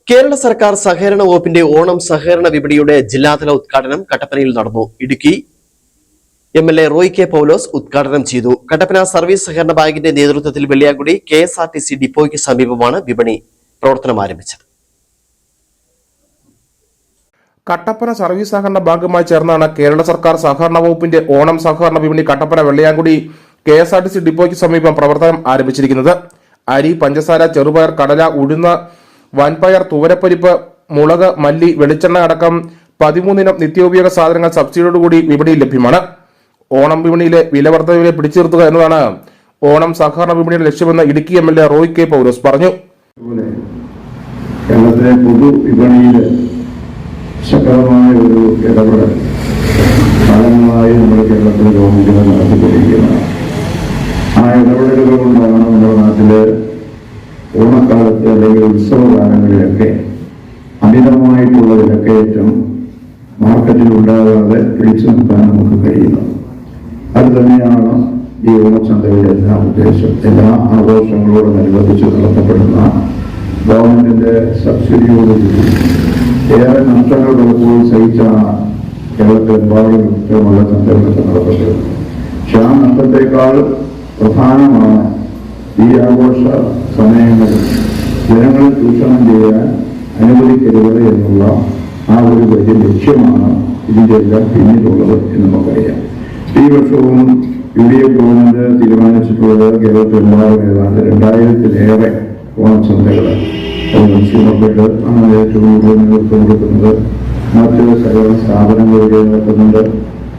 കേരള സർക്കാർ സഹകരണ വകുപ്പിന്റെ ഓണം സഹകരണ വിപണിയുടെ ജില്ലാതല ഉദ്ഘാടനം കട്ടപ്പനയിൽ നടന്നു. ഇടുക്കി എം.എൽ.എ. റോയ് കെ പൗലോസ് ഉദ്ഘാടനം ചെയ്തു. കട്ടപ്പന സർവീസ് സഹകരണ ബാങ്കിന്റെ നേതൃത്വത്തിൽ വെള്ളിയാങ്കുടി KSRTC ഡിപ്പോയ്ക്ക് സമീപമാണ് വിപണി പ്രവർത്തനം ആരംഭിച്ചത്. കട്ടപ്പന സർവീസ് സഹകരണ ബാങ്കുമായി ചേർന്നാണ് കേരള സർക്കാർ സഹകരണ വകുപ്പിന്റെ ഓണം സഹകരണ വിപണി കട്ടപ്പന വെള്ളിയാങ്കുടി KSRTC ഡിപ്പോയ്ക്ക് സമീപം പ്രവർത്തനം ആരംഭിച്ചിരിക്കുന്നത്. അരി, പഞ്ചസാര, ചെറുപയർ, കടല, ഉഴുന്ന്, വൻപയർ, തുവരപ്പരിപ്പ്, മുളക്, മല്ലി, വെളിച്ചെണ്ണ അടക്കം 13 ഇനം നിത്യോപയോഗ സാധനങ്ങൾ സബ്സിഡിയോടുകൂടി വിപണിയിൽ ലഭ്യമാണ്. ഓണം വിപണിയിലെ വിലവർദ്ധനവിനെ പിടിച്ചു നിർത്തുക എന്നതാണ് ഓണം സഹകരണ വിപണിയുടെ ലക്ഷ്യമെന്ന് ഇടുക്കി എം.എൽ.എ. റോയ് കെ പൗലോസ് പറഞ്ഞു. കേരളത്തിലെ പൊതു വിപണിയിൽ ശക്തമായ ഒരു ഇടപെടൽ കാലങ്ങളായി നമ്മുടെ കേരളത്തിലെ ഗവൺമെന്റുകൾ നടത്തിക്കൊണ്ടിരിക്കുന്നതാണ്. ആ ഇടപെടലുകൾ കൊണ്ടാണ് നമ്മുടെ നാട്ടില് ഓണക്കാലത്ത് അല്ലെങ്കിൽ ഉത്സവകാലങ്ങളിലൊക്കെ അമിതമായിട്ടുള്ള വിലക്കയറ്റം മാർക്കറ്റിൽ ഉണ്ടാകാതെ പിടിച്ചു നിർത്താൻ നമുക്ക് കഴിയുന്നത്. അത് തന്നെയാണ് ഈ ഓണച്ചന്തയുടെ എല്ലാം ഉദ്ദേശം. എല്ലാ ആഘോഷങ്ങളോടനുബന്ധിച്ച് നടത്തപ്പെടുന്ന ഗവൺമെന്റിന്റെ സബ്സിഡിയോടുകൂടി ഏറെ നഷ്ടങ്ങൾ പലപ്പോഴും സഹിച്ചാണ് കേരളത്തിലെമ്പാടും മുഖ്യമുള്ള ചന്തകളൊക്കെ നടത്തപ്പെടുന്നത്. പക്ഷെ ആ നഷ്ടത്തെക്കാൾ പ്രധാനമാണ് ഈ ആഘോഷ സമയങ്ങളിൽ ജനങ്ങളെ ചൂഷണം ചെയ്യാൻ അനുവദിക്കരുത് എന്നുള്ള ആ ഒരു വലിയ ലക്ഷ്യമാണ് ഇതിന്റെ എല്ലാം പിന്നിലുള്ളത് എന്ന് നമുക്കറിയാം. ഈ വർഷവും UDF ഗവൺമെന്റ് തീരുമാനിച്ചിട്ടുള്ളത് കേരളത്തിലെമ്പാടും ഏതാണ്ട് 2000-ലേറെ ഓണച്ചന്തകൾ കൺസ്യൂമർഫെഡ് ആണ് ഏറ്റവും കൂടുതൽ നേതൃത്വം കൊടുക്കുന്നത്. മറ്റ് സഹകരണ സ്ഥാപനങ്ങളിലൂടെ നടത്തുന്നുണ്ട്.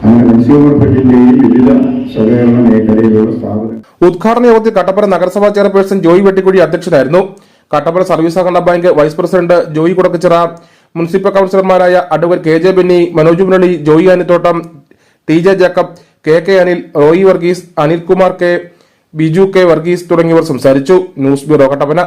അങ്ങനെ കൺസ്യൂമർഫെഡിന്റെയും വിവിധ സഹകരണ മേഖലയിലുള്ള സ്ഥാപനം. ഉദ്ഘാടന യോഗത്തിൽ കട്ടപ്പന നഗരസഭാ ചെയർപേഴ്സൺ ജോയി വെട്ടിക്കുഴി അധ്യക്ഷനായിരുന്നു. കട്ടപ്പന സർവീസ് സഹകരണ bank vice president Joy Kudakkachira, municipal കൌൺസിലർമാരായ advocate KJ Benny, Manoj Murali, Joy Anithottam, TJ Jacob, KK Anil, Roy Varghese, Anilkumar K, Biju K Varghese തുടങ്ങിയവർ സംസാരിച്ചു. News bureau Kattappana.